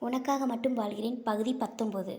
உனக்காக மட்டும் வாழ்கிறேன் பகுதி 19.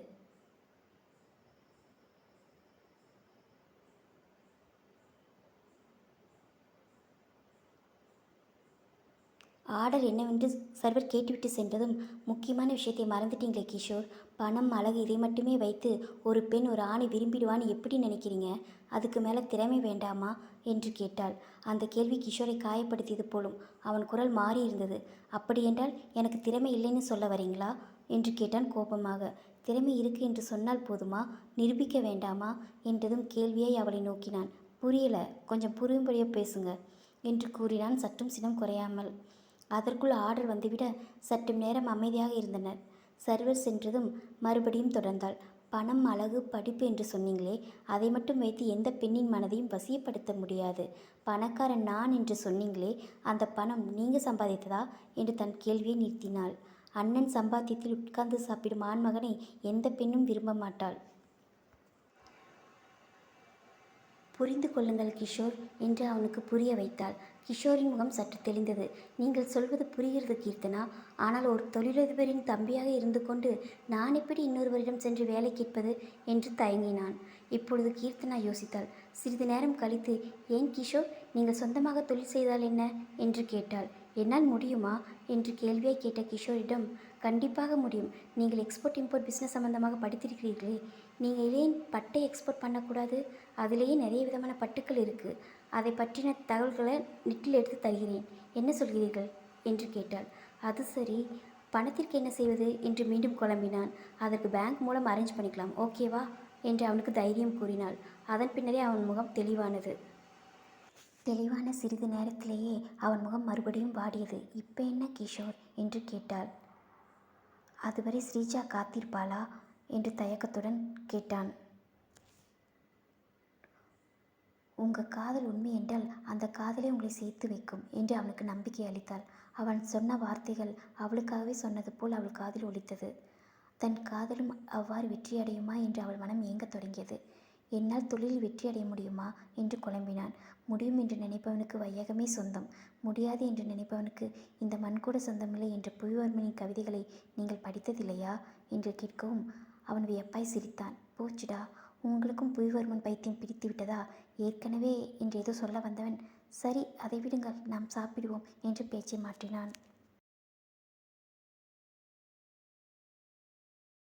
ஆர்டர் என்னவென்று சர்வர் கேட்டுவிட்டு சென்றதும், முக்கியமான விஷயத்தை மறந்துட்டீங்களே கிஷோர். பணம், அழகு இதை மட்டுமே வைத்து ஒரு பெண் ஒரு ஆணை விரும்பிடுவான்னு எப்படி நினைக்கிறீங்க? அதுக்கு மேலே திறமை வேண்டாமா என்று கேட்டாள். அந்த கேள்வி கிஷோரை காயப்படுத்தியது போலும். அவன் குரல் மாறியிருந்தது. அப்படியென்றால் எனக்கு திறமை இல்லைன்னு சொல்ல வரீங்களா என்று கேட்டான் கோபமாக. திறமை இருக்கு என்று சொன்னால் போதுமா, நிரூபிக்க வேண்டாமா என்றதும் கேள்வியை அவளை நோக்கினான். புரியல, கொஞ்சம் புரியும்படியாக பேசுங்க என்று கூறினான் சற்றும் சினம் குறையாமல். அதற்குள் ஆர்டர் வந்துவிட சற்று நேரம் அமைதியாக இருந்தனர். சர்வர் சென்றதும் மறுபடியும் தொடர்ந்தாள். பணம், அழகு, படிப்பு என்று சொன்னீங்களே, அதை மட்டும் வைத்து எந்த பெண்ணின் மனதையும் வசியப்படுத்த முடியாது. பணக்காரன் நான் என்று சொன்னீங்களே, அந்த பணம் நீங்கள் சம்பாதித்ததா என்று தன் கேள்வியை நிறுத்தினாள். அண்ணன் சம்பாத்தியத்தில் உட்கார்ந்து சாப்பிடும் ஆண்மகனை எந்த பெண்ணும் விரும்ப மாட்டாள். புரிந்து கொள்ளுங்கள் கிஷோர் என்று அவனுக்கு புரிய வைத்தாள். கிஷோரின் முகம் சற்று தெளிந்தது. நீங்கள் சொல்வது புரிகிறது கீர்த்தனா. ஆனால் ஒரு தொழிலதிபரின் தம்பியாக இருந்து கொண்டு நான் எப்படி இன்னொருவரிடம் சென்று வேலை கேட்பது என்று தயங்கினான். இப்பொழுது கீர்த்தனா யோசித்தாள். சிறிது நேரம் கழித்து, ஏன் கிஷோர், நீங்கள் சொந்தமாக தொழில் செய்தால் என்ன என்று கேட்டாள். என்னால் முடியுமா என்று கேள்வியை கேட்ட கிஷோரிடம், கண்டிப்பாக முடியும். நீங்கள் எக்ஸ்போர்ட் இம்போர்ட் பிஸ்னஸ் சம்பந்தமாக படித்திருக்கிறீர்களே, நீங்கள் ஏன் பட்டை எக்ஸ்போர்ட் பண்ணக்கூடாது? அதிலேயே நிறைய விதமான பட்டுக்கள் இருக்குது. அதை பற்றின தகவல்களை நெட்டில் எடுத்து தருகிறேன். என்ன சொல்கிறீர்கள் என்று கேட்டாள். அது சரி, பணத்திற்கு என்ன செய்வது என்று மீண்டும் குழம்பினான். அதற்கு பேங்க் மூலம் அரேஞ்ச் பண்ணிக்கலாம், ஓகேவா என்று அவனுக்கு தைரியம் கூறினாள். அதன் பின்னரே அவன் முகம் தெளிவானது. தெளிவான சிறிது நேரத்திலேயே அவன் முகம் மறுபடியும் வாடியது. இப்போ என்ன கிஷோர் என்று கேட்டாள். அதுவரை ஸ்ரீஜா காத்திருப்பாளா என்று தயக்கத்துடன் கேட்டான். உங்கள் காதல் உண்மை என்றால் அந்த காதலை உங்களை சேர்த்து வைக்கும் என்று அவனுக்கு நம்பிக்கை அளித்தாள். அவன் சொன்ன வார்த்தைகள் அவளுக்காகவே சொன்னது போல் அவள் காதில் ஒலித்தது. தன் காதலும் அவ்வாறு வெற்றியடையுமா என்று அவள் மனம் ஏங்கத் தொடங்கியது. என்னால் தொழிலில் வெற்றியடைய முடியுமா என்று குழம்பினான். முடியும் என்று நினைப்பவனுக்கு வையகமே சொந்தம், முடியாது என்று நினைப்பவனுக்கு இந்த மண் கூட சொந்தமில்லை என்ற புவிவர்மனின் கவிதைகளை நீங்கள் படித்ததில்லையா என்று கேட்கவும் அவன் வியப்பாய் சிரித்தான். போச்சுடா, உங்களுக்கும் புவிவர்மன் பைத்தியம் பிடித்து விட்டதா ஏற்கனவே என்று ஏதோ சொல்ல வந்தவன், சரி அதை விடுங்கள், நாம் சாப்பிடுவோம் என்று பேச்சை மாற்றினான்.